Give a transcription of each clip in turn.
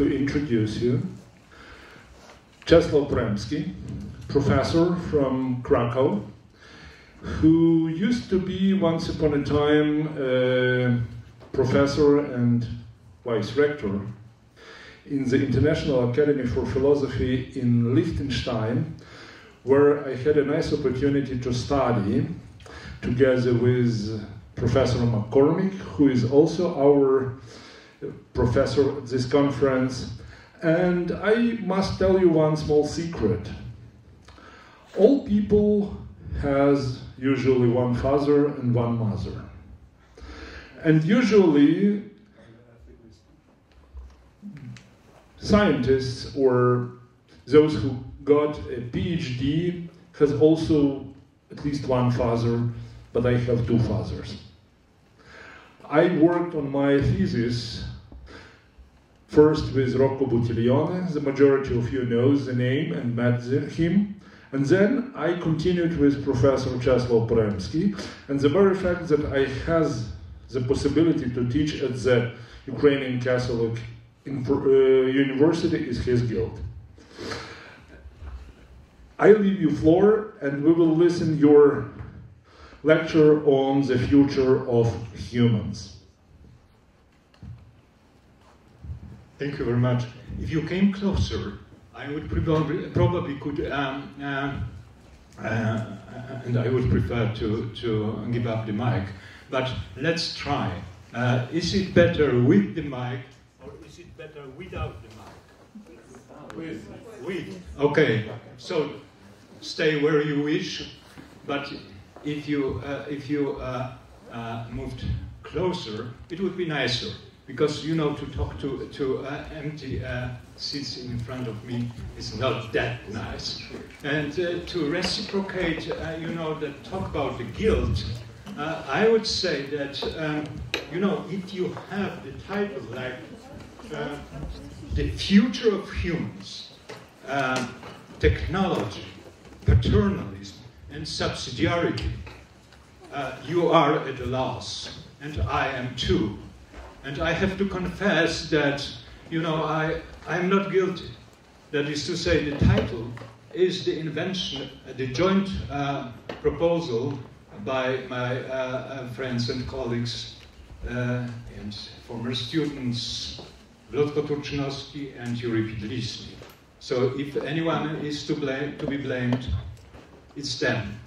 to introduce you Czesław Poremski, professor from Krakow, who used to be once upon a time a professor and vice rector in the International Academy for Philosophy in Liechtenstein, where I had a nice opportunity to study together with Professor McCormick, who is also our professor at this conference. And I must tell you one small secret. All people has usually one father and one mother. And usually scientists or those who got a PhD has also at least one father, but I have two fathers. I worked on my thesis first with Rocco Buttiglione, the majority of you knows the name and met him, and then I continued with Professor Czesław Poremski, and the very fact that I has the possibility to teach at the Ukrainian Catholic University is his guilt. I leave you floor, and we will listen your lecture on the future of humans. Thank you very much. If you came closer, I would probably could, and I would prefer to give up the mic. But let's try. Is it better with the mic, or is it better without the mic? With. Okay. So stay where you wish. But if you moved closer, it would be nicer. Because, you know, to talk to empty seats in front of me is not that nice. And to reciprocate, you know, that talk about the guilt, I would say that, you know, if you have the title like The Future of Humans, Technology, Paternalism, and Subsidiarity, you are at a loss, and I am too. And I have to confess that, you know, I'm not guilty. That is to say, the title is the invention, the joint proposal by my friends and colleagues and former students, Wlodko Turczynowski and Yuri Pidlisny. So if anyone is to be blamed, it's them.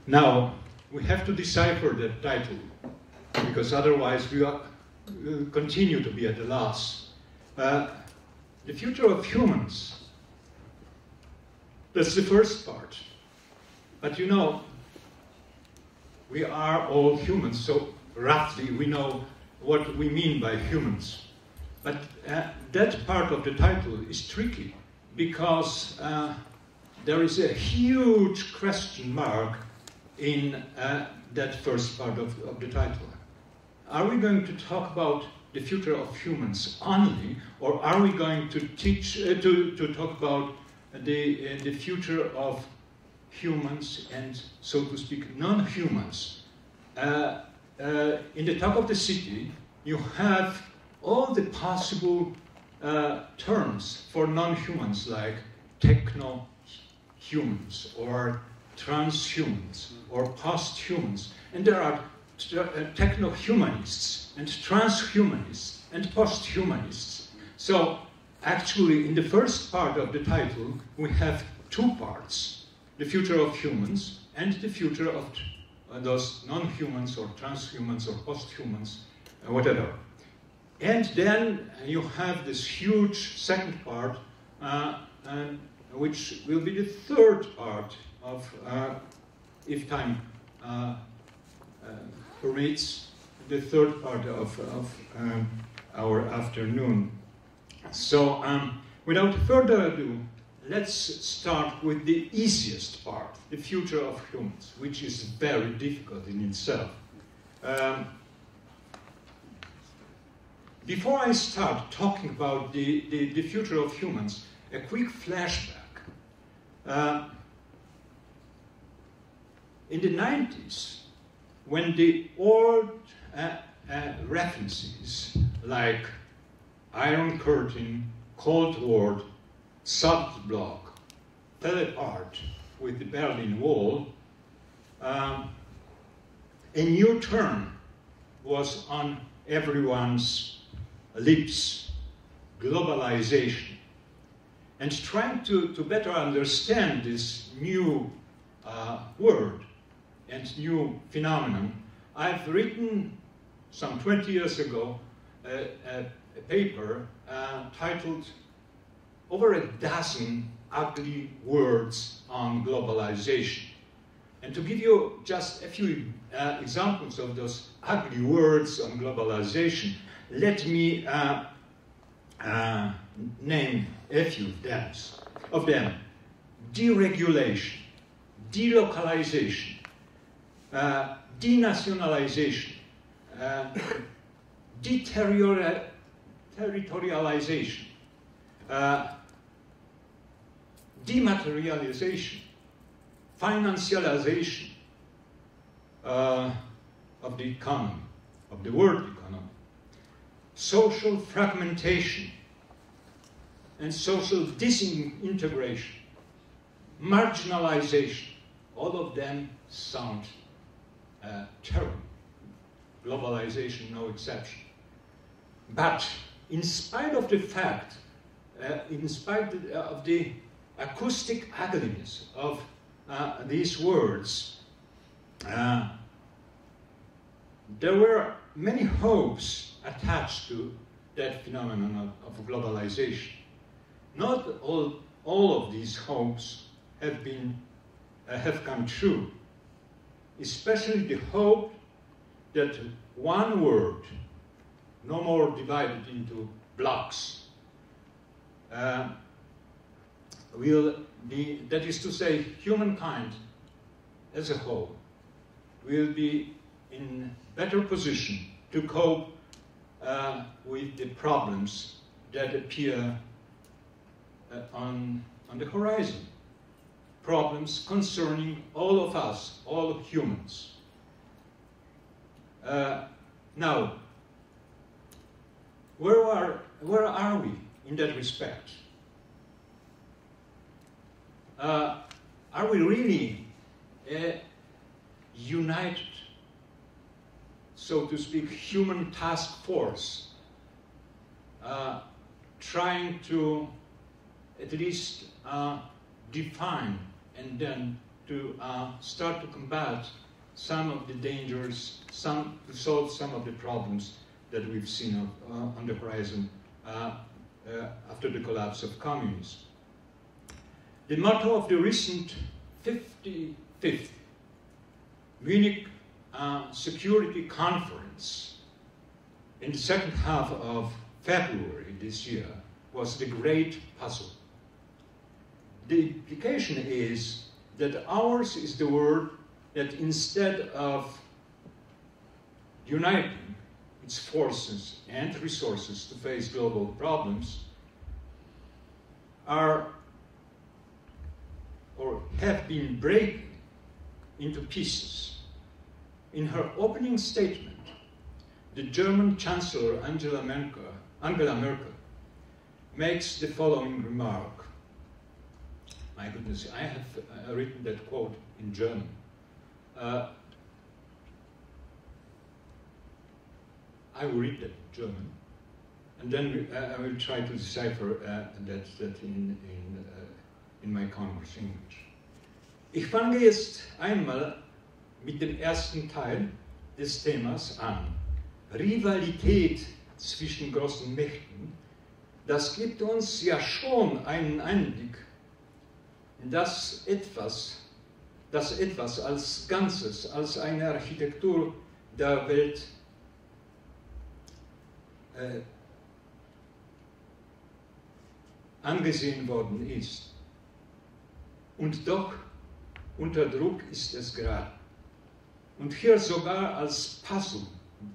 Now, we have to decipher that title, because otherwise we will continue to be at a loss. The future of humans, that's the first part. But you know, we are all humans, so roughly we know what we mean by humans. But that part of the title is tricky, because there is a huge question mark in that first part of the title. Are we going to talk about the future of humans only, or are we going to teach to talk about the future of humans and, so to speak, non-humans? In the top of the city, you have all the possible terms for non-humans, like techno-humans, or transhumans, or post-humans, and there are techno-humanists, and transhumanists, and post-humanists. So, actually, in the first part of the title, we have two parts: the future of humans and the future of those non-humans, or transhumans, or post-humans, whatever. And then you have this huge second part, which will be the third part of, if time permits, the third part of our afternoon. So, without further ado, let's start with the easiest part, the future of humans, which is very difficult in itself. Before I start talking about the future of humans, a quick flashback. In the 90s, when the old references like Iron Curtain, Cold War, Soft Bloc, fell apart with the Berlin Wall, a new term was on everyone's lips, globalization. And trying to better understand this new word and new phenomenon, I've written some 20 years ago a paper titled "Over a Dozen Ugly Words on Globalization." And to give you just a few examples of those ugly words on globalization, let me name a few of them. Deregulation, delocalization, denationalization, deterritorialization, dematerialization, financialization of the economy, of the world economy, social fragmentation and social disintegration, marginalization, all of them sound terrible. Globalization, no exception. But in spite of the fact, in spite of the acoustic ugliness of these words, there were many hopes attached to that phenomenon of globalization. Not all of these hopes have come true, especially the hope that one world, no more divided into blocks, will be, that is to say, humankind as a whole, will be in better position to cope with the problems that appear on the horizon. Problems concerning all of us, all humans. Now, where are we in that respect? Are we really a united, so to speak, human task force, trying to at least define and then to start to combat some of the dangers, to solve some of the problems that we've seen on the horizon after the collapse of communism? The motto of the recent 55th Munich Security Conference in the second half of February this year was the Great Puzzle. The implication is that ours is the world that instead of uniting its forces and resources to face global problems, are or have been breaking into pieces. In her opening statement, the German Chancellor Angela Merkel makes the following remark. My goodness, I have written that quote in German. I will read that in German, and then I will try to decipher that in my Congress English. Ich fange jetzt einmal mit dem ersten Teil des Themas an. Rivalität zwischen großen Mächten. Das gibt uns ja schon einen Einblick in das etwas als Ganzes, als eine Architektur der Welt angesehen worden ist. Und doch unter Druck ist es gerade. Und hier sogar als Puzzle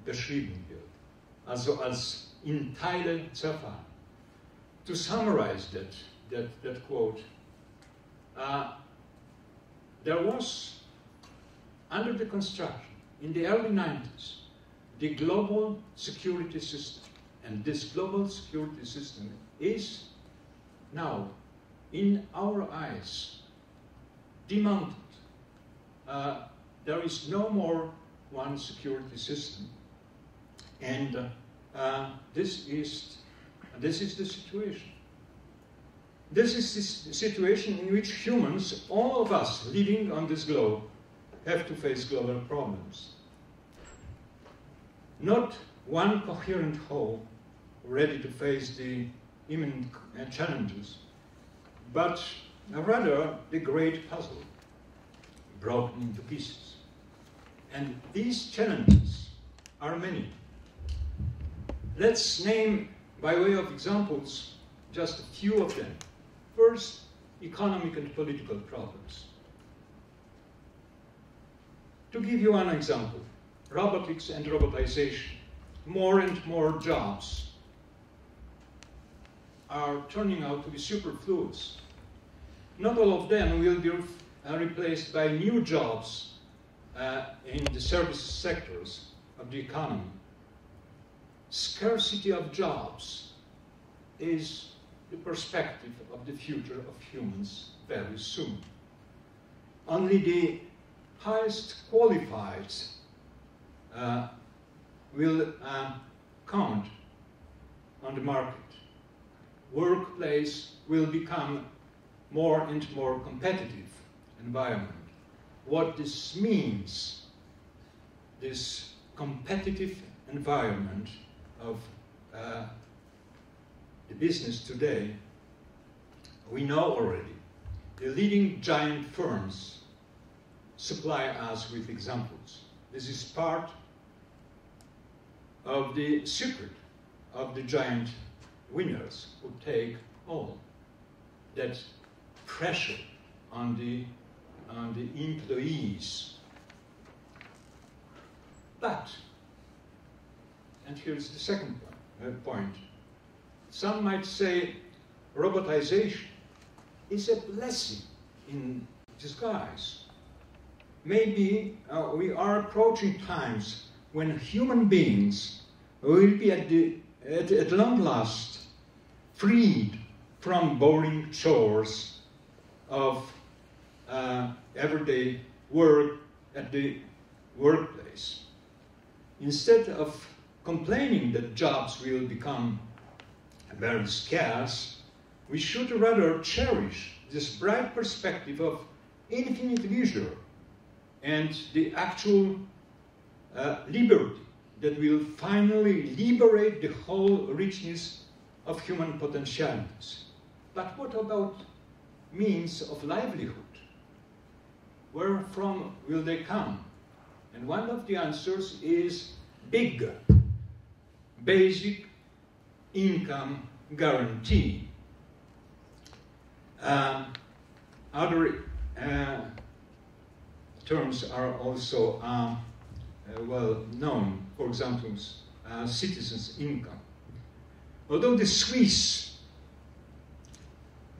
beschrieben wird, also als in Teile zerfahren. To summarize that quote, there was, under the construction, in the early 90s, the global security system, And this global security system is now, in our eyes, demounted. There is no more one security system, and this is the situation. This is the situation in which humans, all of us living on this globe, have to face global problems. Not one coherent whole ready to face the imminent challenges, but rather the great puzzle broken into pieces. And these challenges are many. Let's name, by way of examples, just a few of them. First, economic and political problems. To give you one example, robotics and robotization. More and more jobs are turning out to be superfluous. Not all of them will be replaced by new jobs in the service sectors of the economy. Scarcity of jobs is the perspective of the future of humans very soon. Only the highest qualified will count on the market. Workplace will become more and more competitive environment. What this means, this competitive environment of the business today, we know already. The leading giant firms supply us with examples. This is part of the secret of the giant winners who take all that pressure on the employees. But, and here's the second point, some might say robotization is a blessing in disguise. Maybe we are approaching times when human beings will be at long last freed from boring chores of everyday work at the workplace. Instead of complaining that jobs will become very scarce, we should rather cherish this bright perspective of infinite leisure and the actual liberty that will finally liberate the whole richness of human potentialities. But what about means of livelihood? Where from will they come? And one of the answers is big, basic income guarantee. Other terms are also well known, for example, citizens' income. Although the Swiss,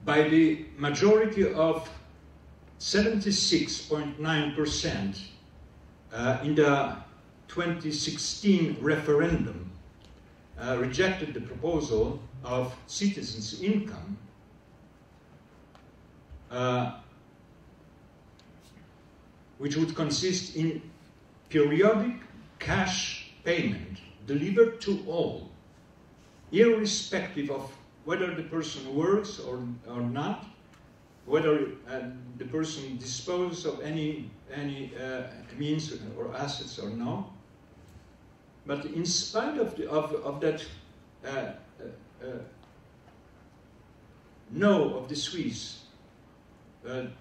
by the majority of 76.9% in the 2016 referendum rejected the proposal of citizens' income, which would consist in periodic cash payment delivered to all, irrespective of whether the person works or not, whether the person disposes of any means or assets or no. But in spite of that no of the Swiss,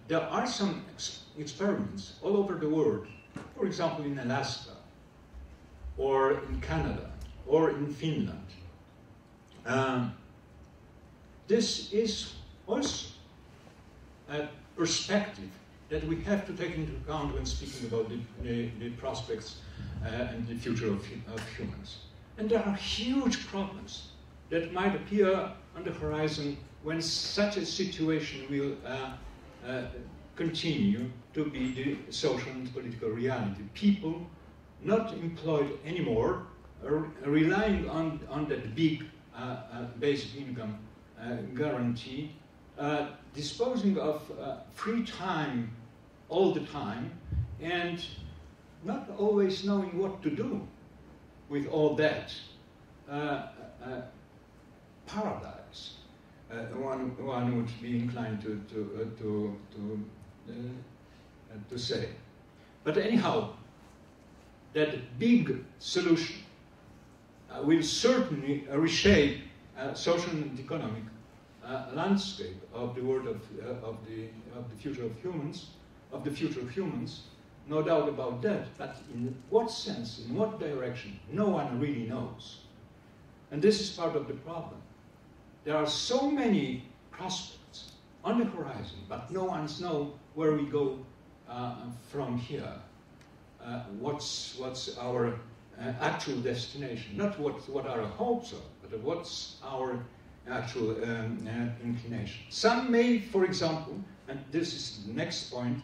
there are some experiments all over the world, for example in Alaska, or in Canada, or in Finland. This is also a perspective that we have to take into account when speaking about the prospects and the future of humans. And there are huge problems that might appear on the horizon when such a situation will continue to be the social and political reality. People not employed anymore relying on that big basic income guarantee, disposing of free time all the time, and not always knowing what to do with all that paradise. One would be inclined to say. But anyhow, that big solution will certainly reshape social and economic landscape of the world of the future of humans, no doubt about that. But in what sense, in what direction, no one really knows. And this is part of the problem. There are so many prospects on the horizon, but no one knows where we go from here. What's our actual destination? Not what our hopes are, but what's our actual inclination. Some may, for example, and this is the next point,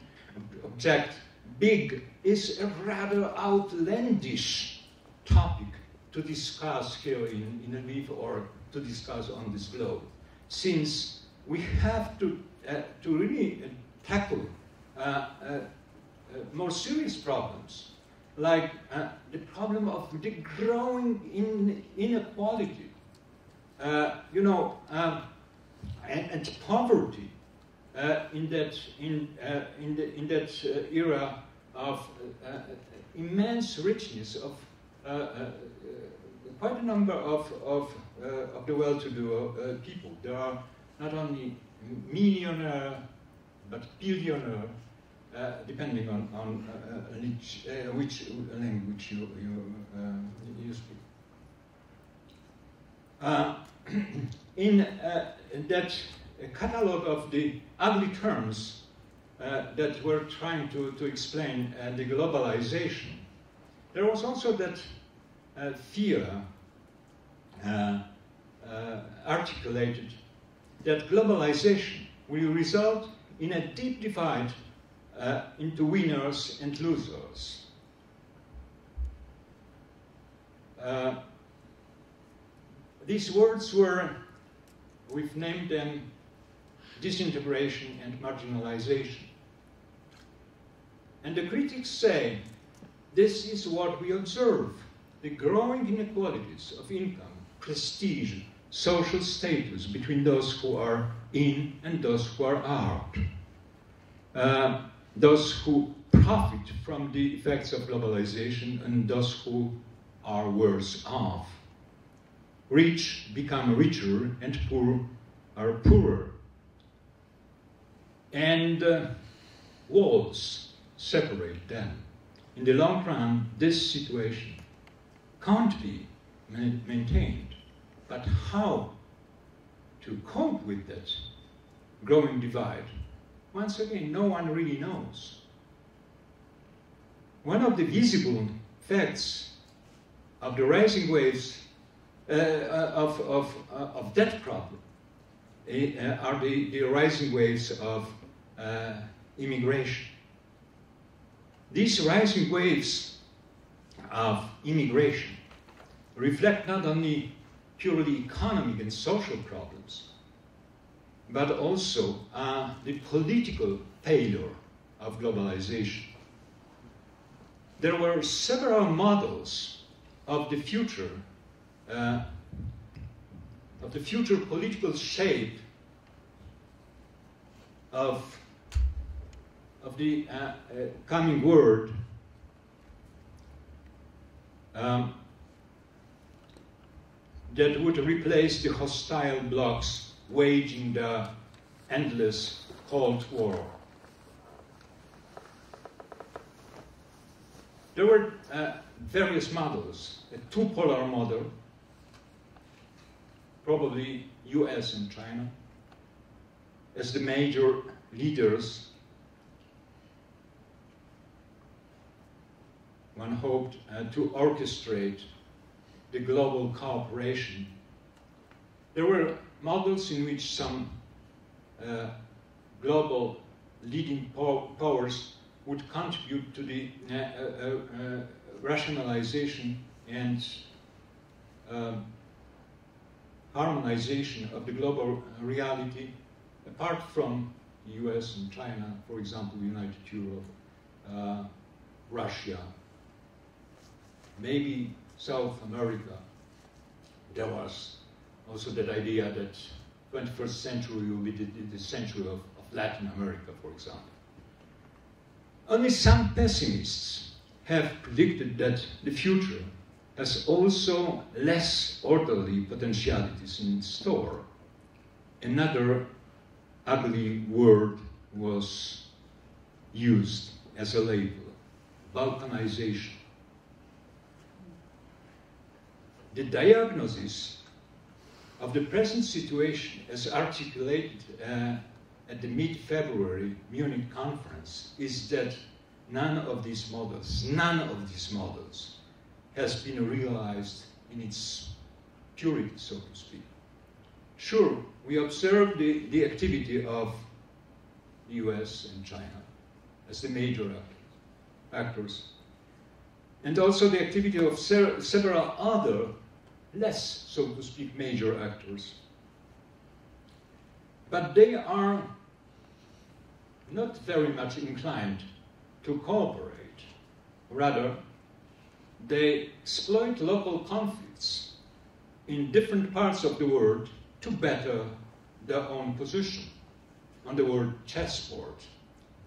object, big is a rather outlandish topic to discuss here in Lviv or to discuss on this globe, since we have to really tackle more serious problems, like the problem of the growing inequality, and poverty in that era of immense richness of quite a number of the well-to-do people. There are not only millionaire but billionaire, depending on which language you speak. In that catalog of the ugly terms that were trying to explain the globalization, there was also that fear articulated that globalization will result in a deep divide into winners and losers. These words we've named them disintegration and marginalization. And the critics say, this is what we observe, the growing inequalities of income, prestige, social status between those who are in and those who are out. Those who profit from the effects of globalization and those who are worse off. Rich become richer and poor are poorer. And walls separate them. In the long run, this situation can't be maintained. But how to cope with that growing divide? Once again, no one really knows. One of the visible facts of the rising waves of that problem are the rising waves of immigration. These rising waves of immigration reflect not only purely economic and social problems, but also the political failure of globalization. There were several models of the future political shape of the coming world that would replace the hostile blocs waging the endless Cold War. There were various models, a two-polar model, probably US and China, as the major leaders. One hoped to orchestrate the global cooperation. There were models in which some global leading powers would contribute to the rationalization and harmonization of the global reality, apart from the US and China, for example, United Europe, Russia, maybe South America. There was also that idea that 21st century will be the century of Latin America, for example. Only some pessimists have predicted that the future has also less orderly potentialities in store. Another ugly word was used as a label: Balkanization. The diagnosis of the present situation, as articulated at the mid-February Munich conference, is that none of these models has been realized in its purity, so to speak. Sure, we observe the activity of the US and China as the major actors, and also the activity of several other less, so to speak, major actors. But they are not very much inclined to cooperate. Rather, they exploit local conflicts in different parts of the world to better their own position on the world chessboard.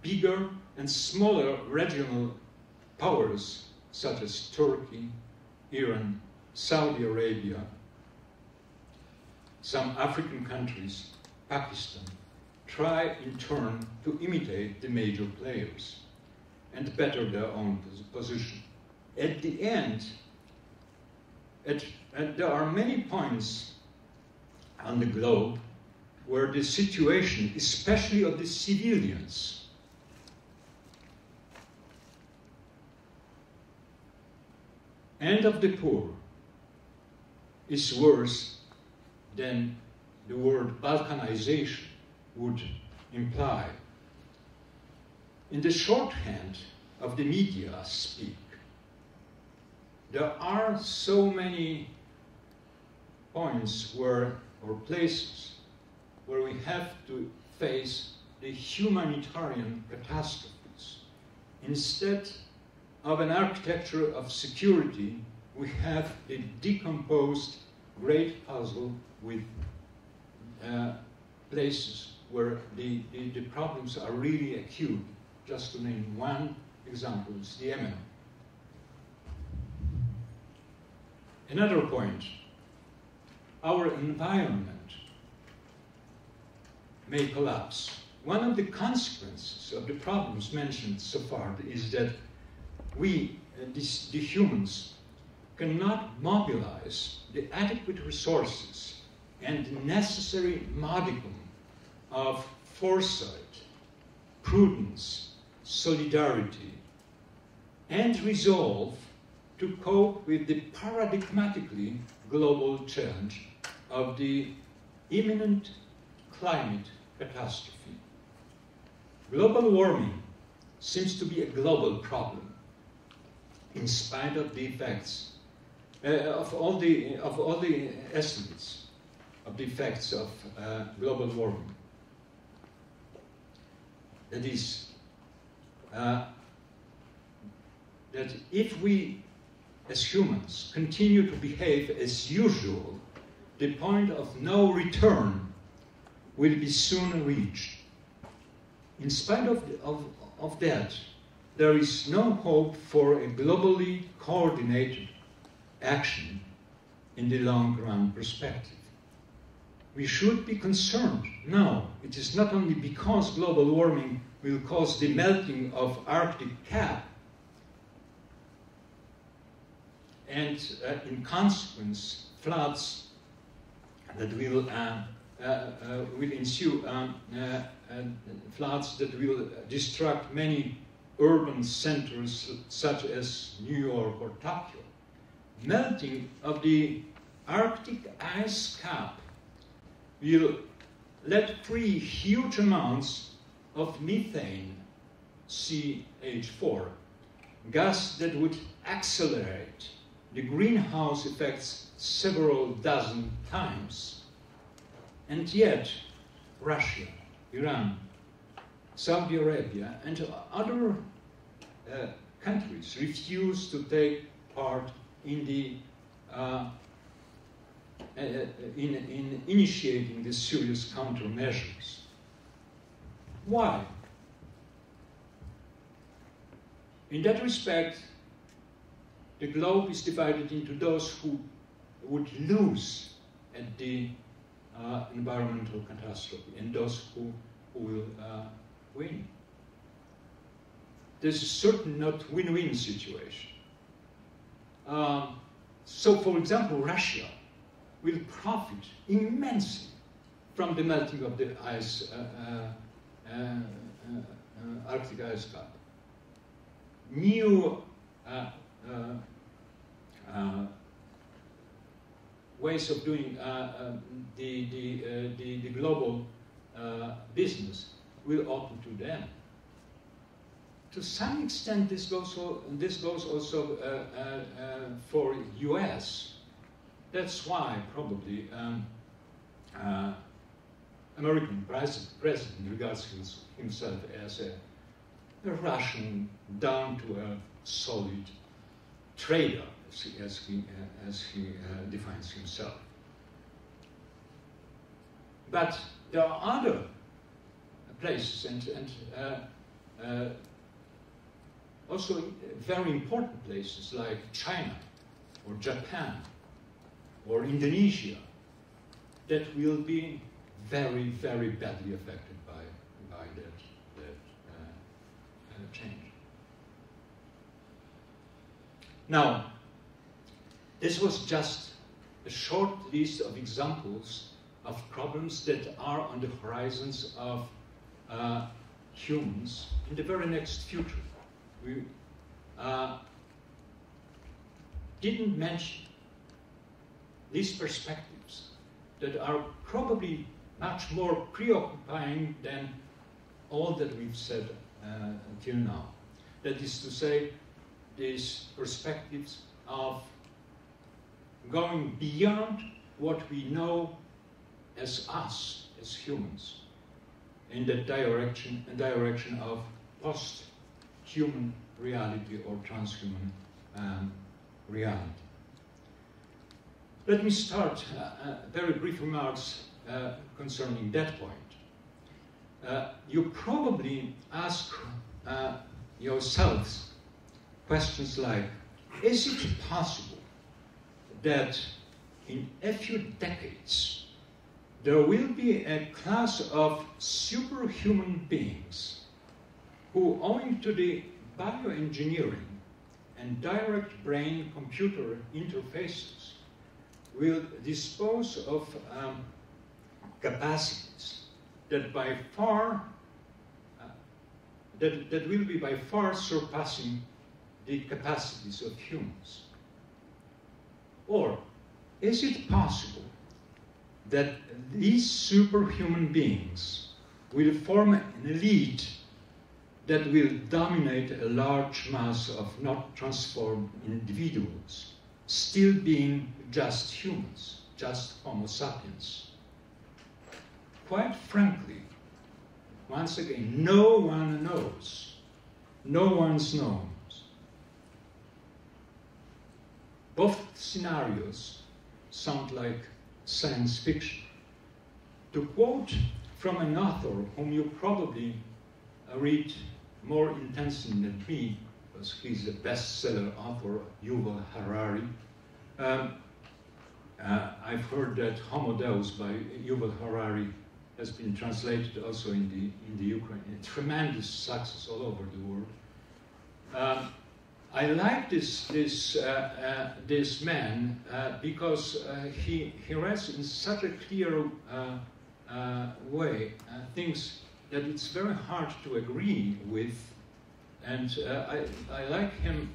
Bigger and smaller regional powers such as Turkey, Iran, Saudi Arabia, some African countries, Pakistan, try in turn to imitate the major players and better their own position. At the end, there are many points on the globe where the situation, especially of the civilians, and of the poor, is worse than the word Balkanization would imply. In the shorthand of the media speak, there are so many points or places where we have to face the humanitarian catastrophes. Instead of an architecture of security, we have a decomposed great puzzle with places where the problems are really acute. Just to name one example, is the Yemen. Another point, our environment may collapse. One of the consequences of the problems mentioned so far is that we, the humans, cannot mobilize the adequate resources and the necessary modicum of foresight, prudence, solidarity, and resolve to cope with the paradigmatically global challenge of the imminent climate catastrophe. Global warming seems to be a global problem, in spite of the effects of all the estimates of the effects of global warming. That is, that if we, as humans, continue to behave as usual, the point of no return will be soon reached. In spite of that, there is no hope for a globally coordinated action in the long-run perspective. We should be concerned now. It is not only because global warming will cause the melting of Arctic cap, and in consequence, floods that will ensue, floods that will destruct many urban centers such as New York or Tokyo. Melting of the Arctic ice cap will let free huge amounts of methane, CH4, gas that would accelerate the greenhouse effects several dozen times. And yet, Russia, Iran, Saudi Arabia, and other countries refuse to take part in the in initiating the serious countermeasures. Why? In that respect, the globe is divided into those who would lose at the environmental catastrophe and those who will win. This is certainly not win-win situation. So, for example, Russia will profit immensely from the melting of the ice, Arctic ice cap. New ways of doing the global business will open to them. To some extent, this goes also for U.S. That's why probably American president regards himself as a Russian, down-to-earth, solid trader, as he defines himself. But there are other places and also very important places like China or Japan or Indonesia that will be very, very badly affected by that change. Now, this was just a short list of examples of problems that are on the horizons of humans in the very next future. We didn't mention these perspectives that are probably much more preoccupying than all that we've said until now. That is to say, these perspectives of going beyond what we know as us, as humans, in the direction of post-human reality or transhuman reality. Let me start very brief remarks concerning that point. You probably ask yourselves questions like, is it possible that in a few decades there will be a class of superhuman beings who, owing to the bioengineering and direct brain-computer interfaces, will dispose of capacities that by far that will be by far surpassing the capacities of humans? Or is it possible that these superhuman beings will form an elite that will dominate a large mass of not transformed individuals, still being just humans, just Homo sapiens? Quite frankly, once again, no one knows. No one's known. Both scenarios sound like science fiction. To quote from an author whom you probably read more intensely than me, because he's a bestseller author, Yuval Harari. I've heard that Homo Deus by Yuval Harari has been translated also in the Ukraine. A tremendous success all over the world. I like this man because he writes in such a clear way things that it's very hard to agree with, and I like him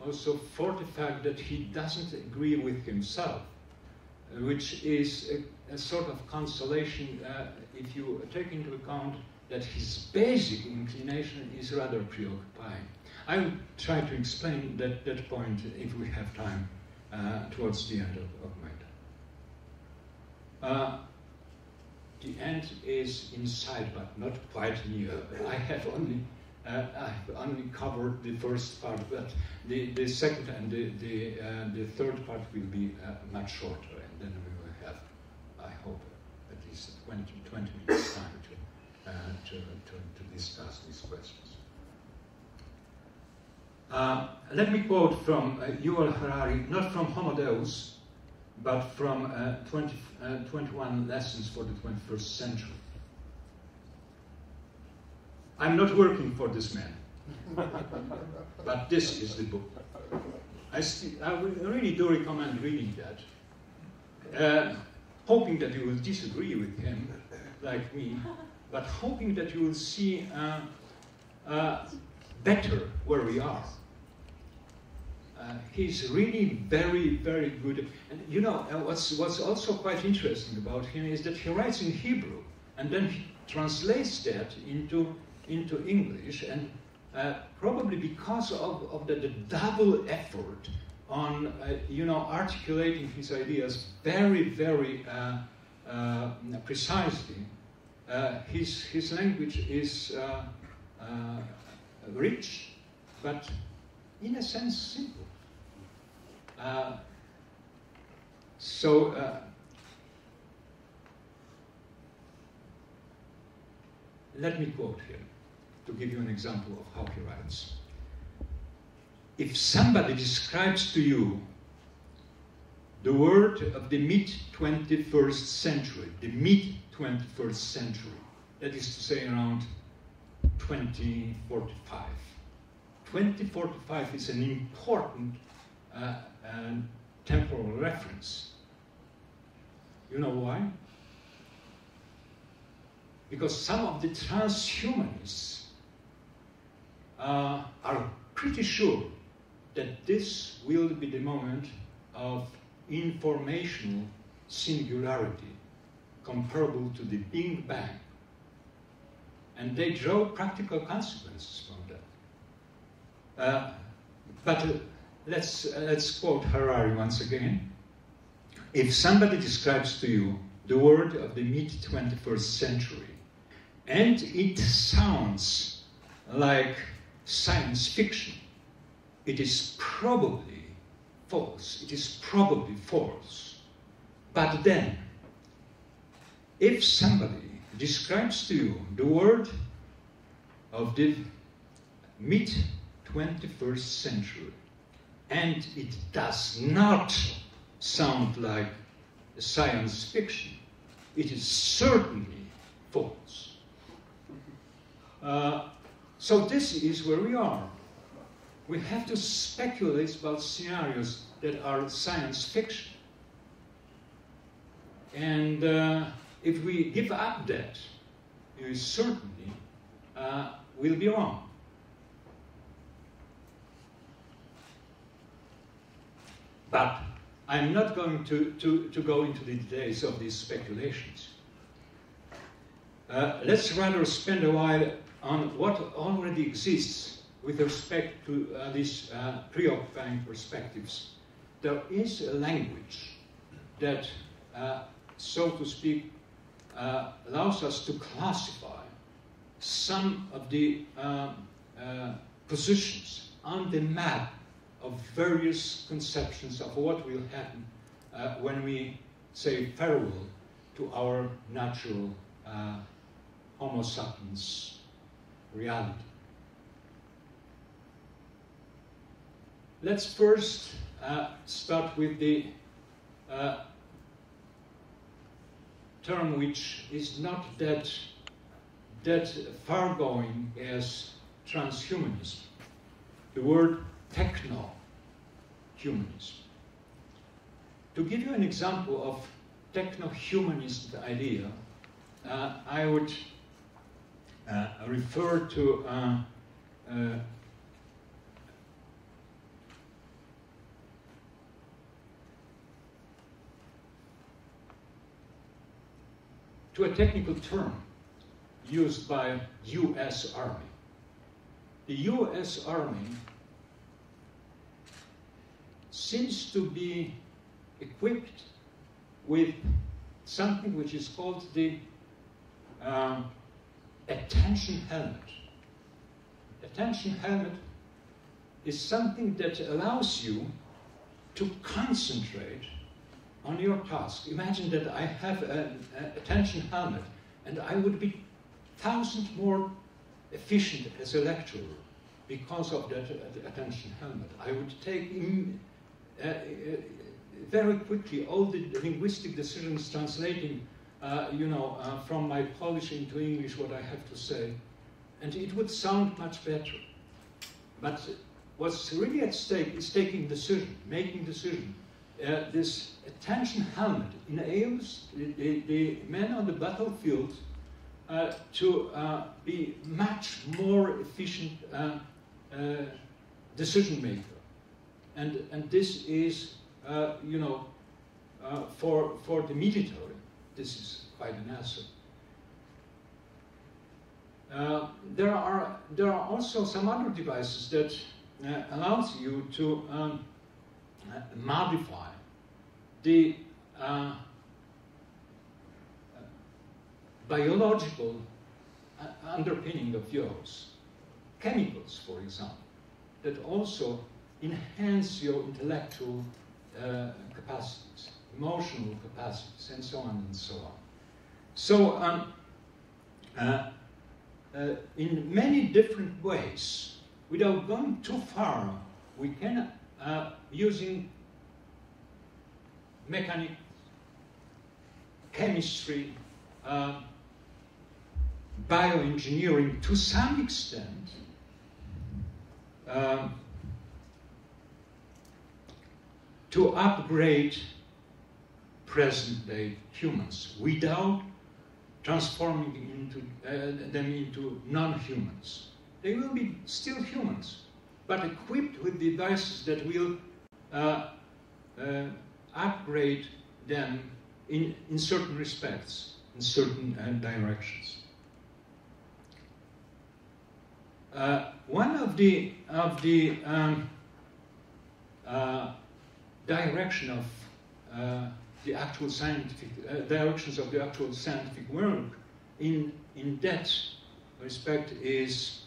also for the fact that he doesn't agree with himself, which is a sort of consolation if you take into account that his basic inclination is rather preoccupying. I will try to explain that point if we have time towards the end of my talk. The end is inside, but not quite near. I have only covered the first part, but the second and the third part will be much shorter, and then we will have, I hope, at least 20 minutes time to discuss these questions. Let me quote from Yuval Harari, not from Homo Deus, but from 21 Lessons for the 21st Century. I'm not working for this man, but this is the book. I really do recommend reading that, hoping that you will disagree with him, like me, but hoping that you will see better where we are. He's really very, very good. And you know, what's also quite interesting about him is that he writes in Hebrew, and then he translates that into English, and probably because of the double effort on, articulating his ideas very, very precisely, his language is rich, but in a sense simple. Let me quote him to give you an example of how he writes. If somebody describes to you the world of the mid-21st century, that is to say around 2045. 2045 is an important temporal reference. You know why? Because some of the transhumanists are pretty sure that this will be the moment of informational singularity comparable to the Big Bang. And they draw practical consequences from that. But let's quote Harari once again. If somebody describes to you the world of the mid-21st century, and it sounds like science fiction, it is probably false. It is probably false. But then, if somebody describes to you the world of the mid-21st century, and it does not sound like science fiction, it is certainly false. So this is where we are. We have to speculate about scenarios that are science fiction. And if we give up that, you certainly will be wrong. But I'm not going to go into the details of these speculations. Let's rather spend a while on what already exists with respect to these preoccupying perspectives. There is a language that, so to speak, allows us to classify some of the positions on the map of various conceptions of what will happen when we say farewell to our natural Homo sapiens reality. Let's first start with the term which is not that far-going as transhumanism, the word techno-humanism. To give you an example of techno-humanist idea, I would refer to a technical term used by U.S. Army. The U.S. Army seems to be equipped with something which is called the attention helmet. Attention helmet is something that allows you to concentrate on your task. Imagine that I have an attention helmet and I would be 1,000 more efficient as a lecturer because of that attention helmet. I would take very quickly all the linguistic decisions, translating from my Polish into English what I have to say, and it would sound much better. But what's really at stake is making decision. This attention helmet enables the men on the battlefield to be much more efficient decision maker, and this is for the military, this is quite an asset. There are also some other devices that allows you to modify the biological underpinning of yours. Chemicals, for example, that also enhance your intellectual capacities, emotional capacities, and so on and so on. So, in many different ways, without going too far, we can, using mechanics, chemistry, bioengineering to some extent, to upgrade present-day humans without transforming them into non-humans. They will be still humans, but equipped with devices that will upgrade them in certain respects, in certain directions. One of the direction of the actual scientific directions of the actual scientific work in that respect is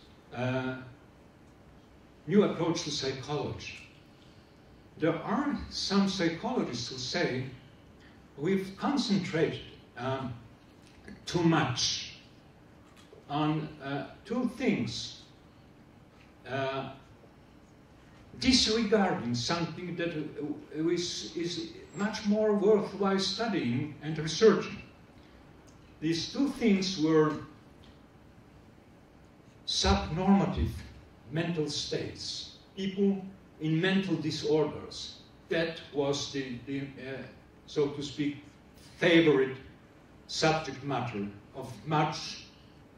new approach to psychology. There are some psychologists who say we've concentrated too much on two things, disregarding something that is much more worthwhile studying and researching. These two things were subnormative mental states, people in mental disorders. That was the so to speak, favorite subject matter of much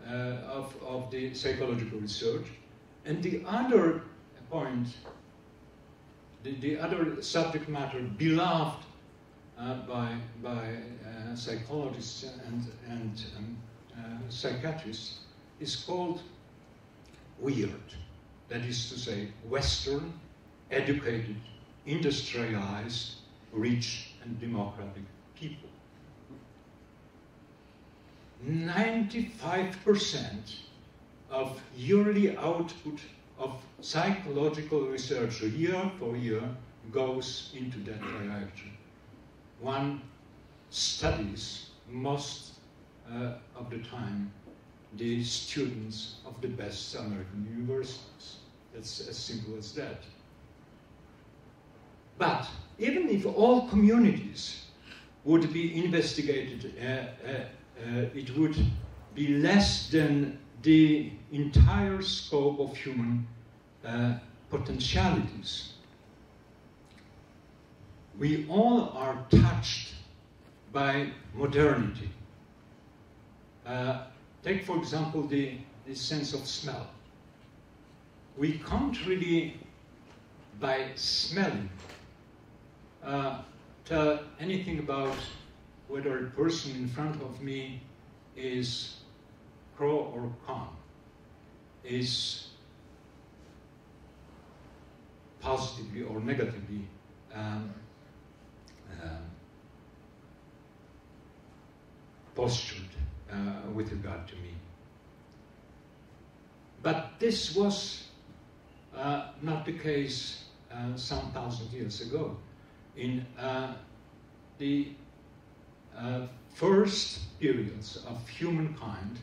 of the psychological research. And the other point, the other subject matter beloved by psychologists and psychiatrists is called weird. That is to say, Western, educated, industrialized, rich and democratic people. 95% of yearly output of psychological research year for year goes into that direction. One studies most of the time the students of the best American universities. It's as simple as that. But even if all communities would be investigated, it would be less than the entire scope of human potentialities. We all are touched by modernity. Take, for example, the sense of smell. We can't really, by smelling, tell anything about whether a person in front of me is pro or con, is positively or negatively postured with regard to me. But this was not the case some thousand years ago. In the first periods of humankind,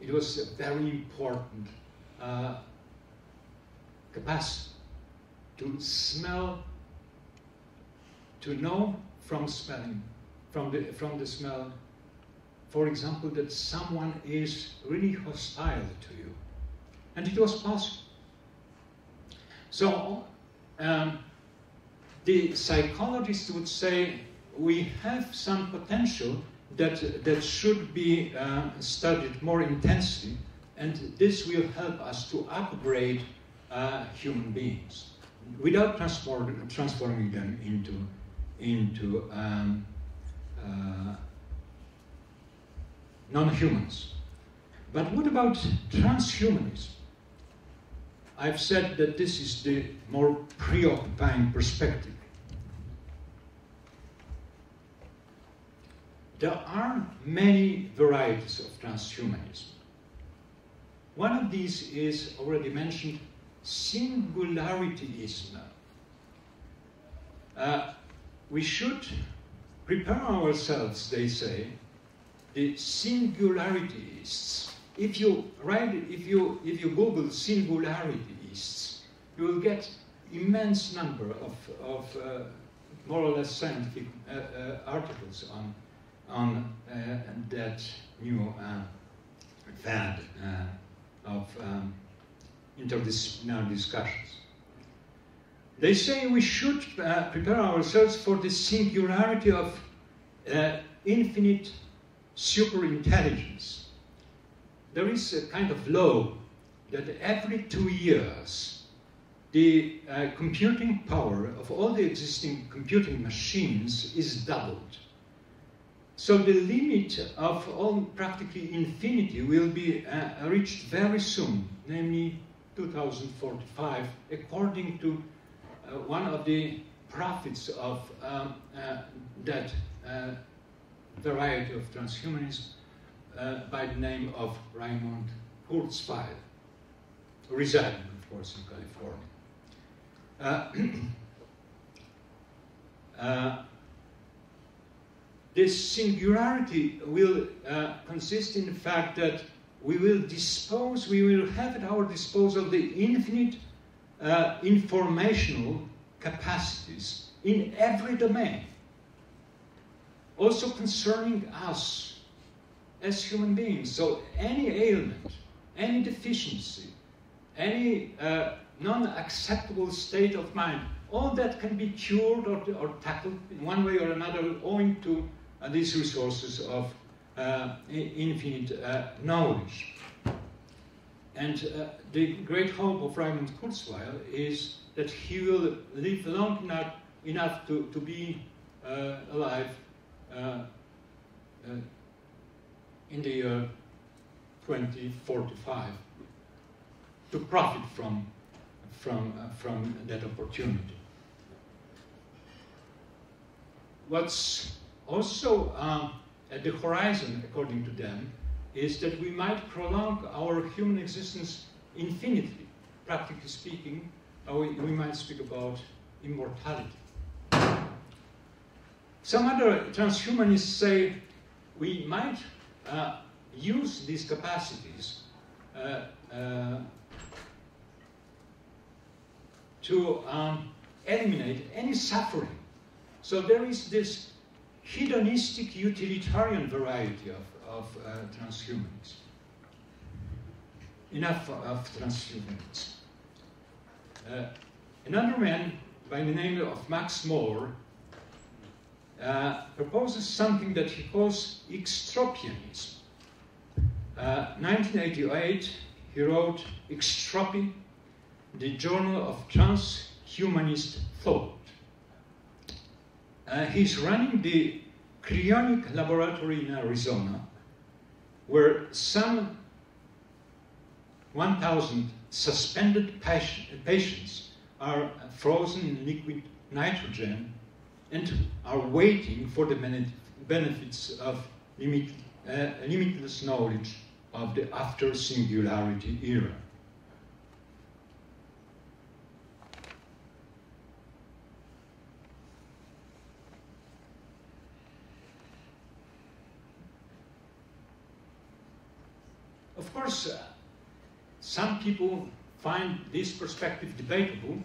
it was a very important capacity to smell, to know from smelling, from the smell, for example, that someone is really hostile to you. And it was possible. So the psychologists would say we have some potential that should be studied more intensely, and this will help us to upgrade human beings without transforming them into non-humans. But what about transhumanism? I've said that this is the more preoccupying perspective. There are many varieties of transhumanism. One of these is already mentioned, singularityism. We should prepare ourselves, they say, the singularityists. If you Google singularityists, you will get immense number of more or less scientific articles on that new fad of interdisciplinary discussions. They say we should prepare ourselves for the singularity of infinite superintelligence. There is a kind of law that every 2 years the computing power of all the existing computing machines is doubled. So the limit of all practically infinity will be reached very soon, namely 2045, according to one of the prophets of that variety of transhumanism by the name of Raymond Kurzweil, residing, of course, in California. This singularity will consist in the fact that we will have at our disposal the infinite informational capacities in every domain, also concerning us as human beings. So any ailment, any deficiency, any non-acceptable state of mind, all that can be cured or tackled in one way or another owing to these resources of infinite knowledge. And the great hope of Raymond Kurzweil is that he will live long enough to be alive in the year 2045 to profit from that opportunity. What's also at the horizon, according to them, is that we might prolong our human existence infinitely. Practically speaking, we might speak about immortality. Some other transhumanists say we might use these capacities to eliminate any suffering. So there is this hedonistic utilitarian variety of transhumanism. Enough of transhumanism. Another man by the name of Max More proposes something that he calls extropianism. 1988, he wrote Extropy, the Journal of Transhumanist Thought. He's running the cryonic laboratory in Arizona, where some 1,000 suspended patients are frozen in liquid nitrogen and are waiting for the benefits of limitless knowledge of the after-singularity era. Of course, some people find this perspective debatable.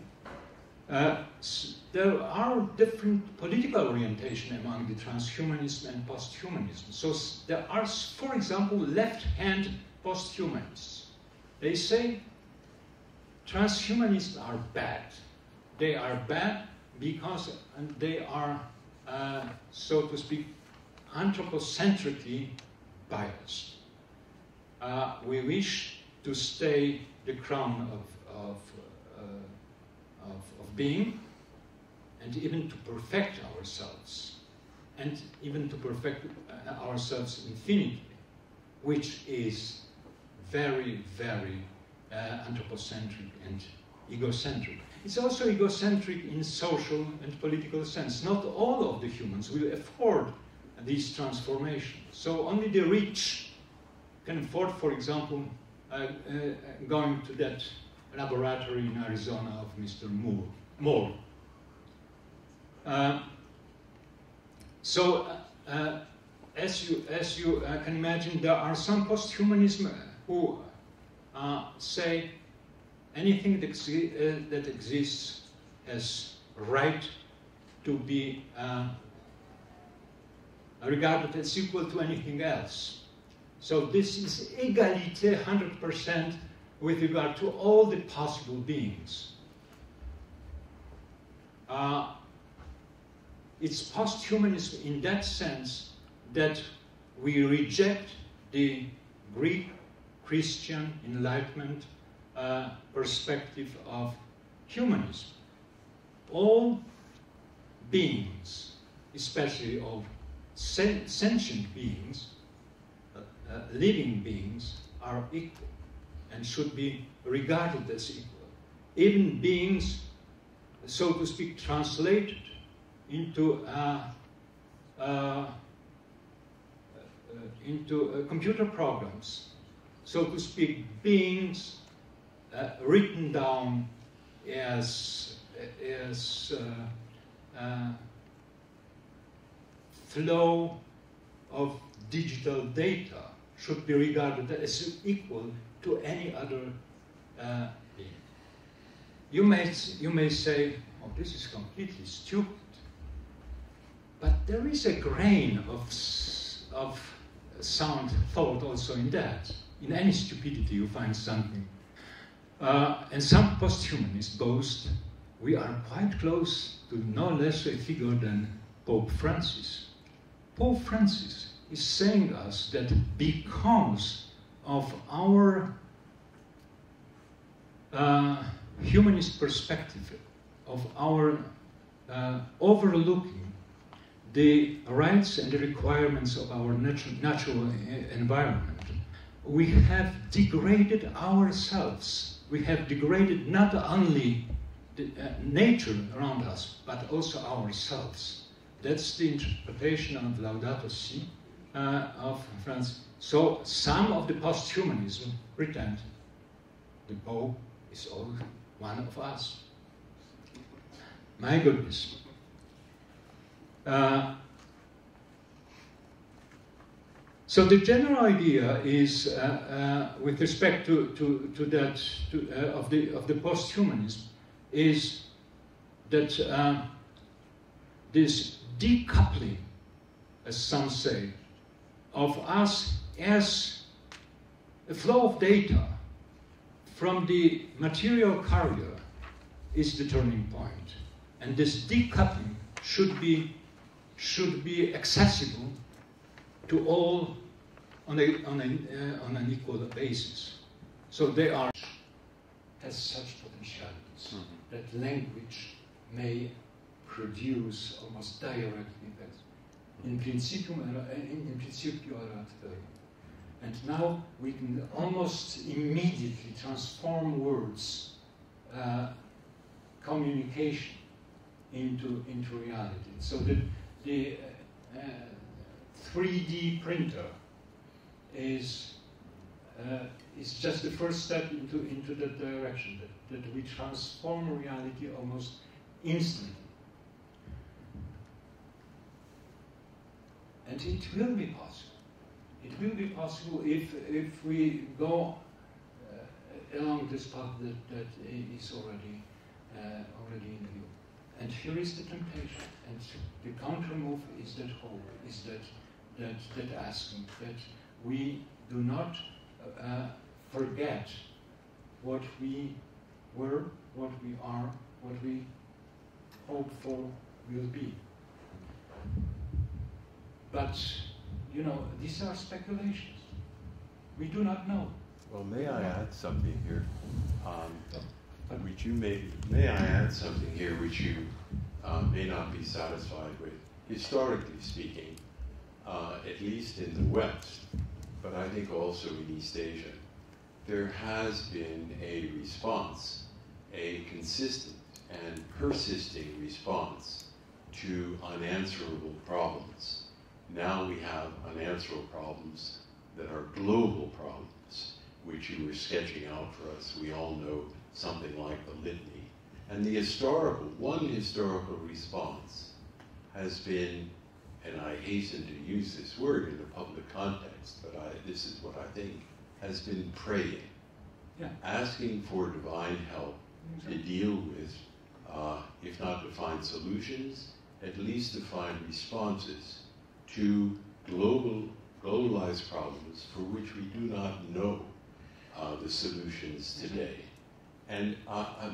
There are different political orientation among the transhumanism and posthumanism. So there are, for example, left-hand posthumanists. They say transhumanists are bad. They are bad because they are, so to speak, anthropocentrically biased. We wish to stay the crown of being, and even to perfect ourselves, and even to perfect ourselves infinitely, which is very, very anthropocentric and egocentric. It's also egocentric in social and political sense. Not all of the humans will afford these transformations. So only the rich can afford, for example, going to that laboratory in Arizona of Mr. Moore. As you can imagine, there are some posthumanism who say anything that exists has right to be regarded as equal to anything else. So this is egalite 100% with regard to all the possible beings. It's posthumanism in that sense that we reject the Greek, Christian, Enlightenment perspective of humanism. All beings, especially of sentient beings, living beings, are equal and should be regarded as equal. Even beings, so to speak, translated into computer programs, so to speak, beings written down as flow of digital data should be regarded as equal to any other being. You may say, oh, this is completely stupid. But there is a grain of sound thought also in that. In any stupidity you find something. And some posthumanists boast, we are quite close to no less a figure than Pope Francis. Pope Francis is saying to us that because of our humanist perspective, of our overlooking the rights and the requirements of our natural environment, we have degraded ourselves. We have degraded not only the nature around us, but also ourselves. That's the interpretation of Laudato Si of Francis. So some of the posthumanism pretend the Pope is all one of us. My goodness. So the general idea is, with respect to that of the posthumanism, is that this decoupling, as some say, of us as a flow of data from the material carrier is the turning point, and this decoupling should be accessible to all on an equal basis. So they has such potentialities that language may produce almost direct effects. In principio erat verbum. And now we can almost immediately transform words, communication, into reality. So the 3D printer is just the first step into that direction, that we transform reality almost instantly. And it will be possible. It will be possible if we go along this path that is already in view. And here is the temptation, and the counter move is that hope, is that asking, that we do not forget what we were, what we are, what we hope for will be. But, you know, these are speculations. We do not know. Well, may I add something here? May I add something here which you may not be satisfied with? Historically speaking, at least in the West, but I think also in East Asia, there has been a response, a consistent and persisting response to unanswerable problems. Now we have unanswerable problems that are global problems, which you were sketching out for us. We all know something like the litany. And the one historical response has been, and I hasten to use this word in a public context, but this is what I think, has been praying, asking for divine help to deal with, if not to find solutions, at least to find responses to globalized problems for which we do not know the solutions today. And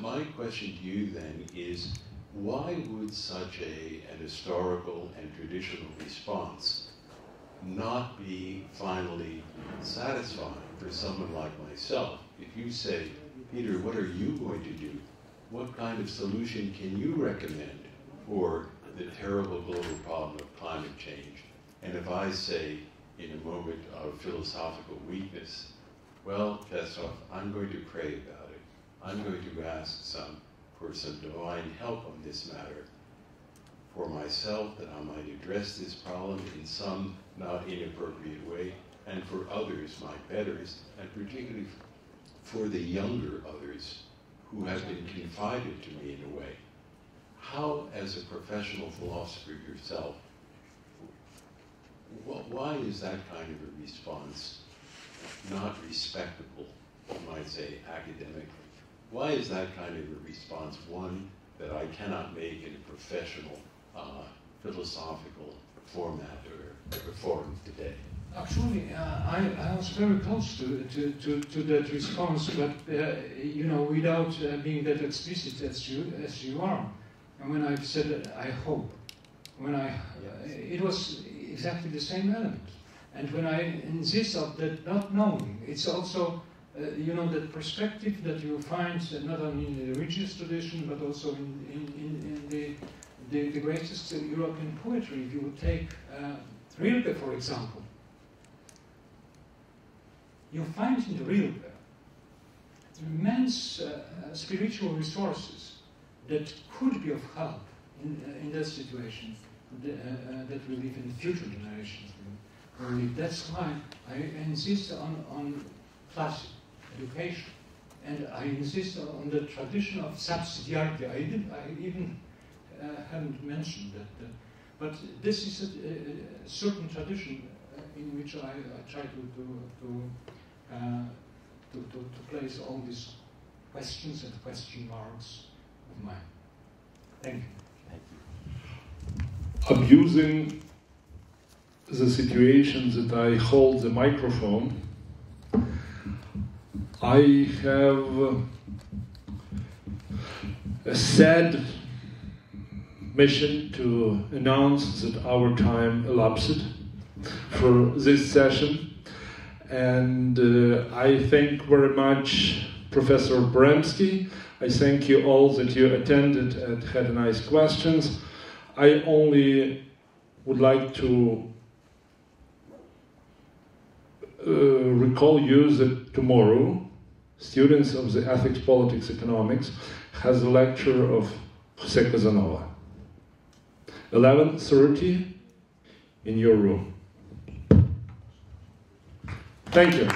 my question to you then is, why would such an historical and traditional response not be finally satisfying for someone like myself? If you say, Peter, what are you going to do? What kind of solution can you recommend for the terrible global problem of climate change? And if I say, in a moment of philosophical weakness, well, Pesach, I'm going to pray about it. I'm going to ask for some divine help on this matter for myself, that I might address this problem in some not inappropriate way, and for others, my betters, and particularly for the younger others who have been confided to me in a way. How, as a professional philosopher yourself, why is that kind of a response not respectable, you might say, academically? Why is that kind of a response one that I cannot make in a professional, philosophical format or forum today? Actually, I was very close to that response, but you know, without being that explicit as you are. And when I said I hope, it was exactly the same element. And when I insist on that not knowing, it's also you know, that perspective that you find not only in the religious tradition but also in the greatest European poetry. If you would take Rilke, for example, you find in the Rilke immense spiritual resources that could be of help in that situation that we live in, future generations will live. That's why I insist on classic education, and I insist on the tradition of subsidiarity. I even haven't mentioned that, but this is a certain tradition in which I try to place all these questions and question marks of mine. Thank you. Thank you. Abusing the situation that I hold the microphone, I have a sad mission to announce that our time elapsed for this session, and I thank very much Professor Bremski. I thank you all that you attended and had nice questions. I only would like to recall you that tomorrow students of the Ethics, Politics, Economics has a lecture of Jose Casanova. 11:30 in your room. Thank you.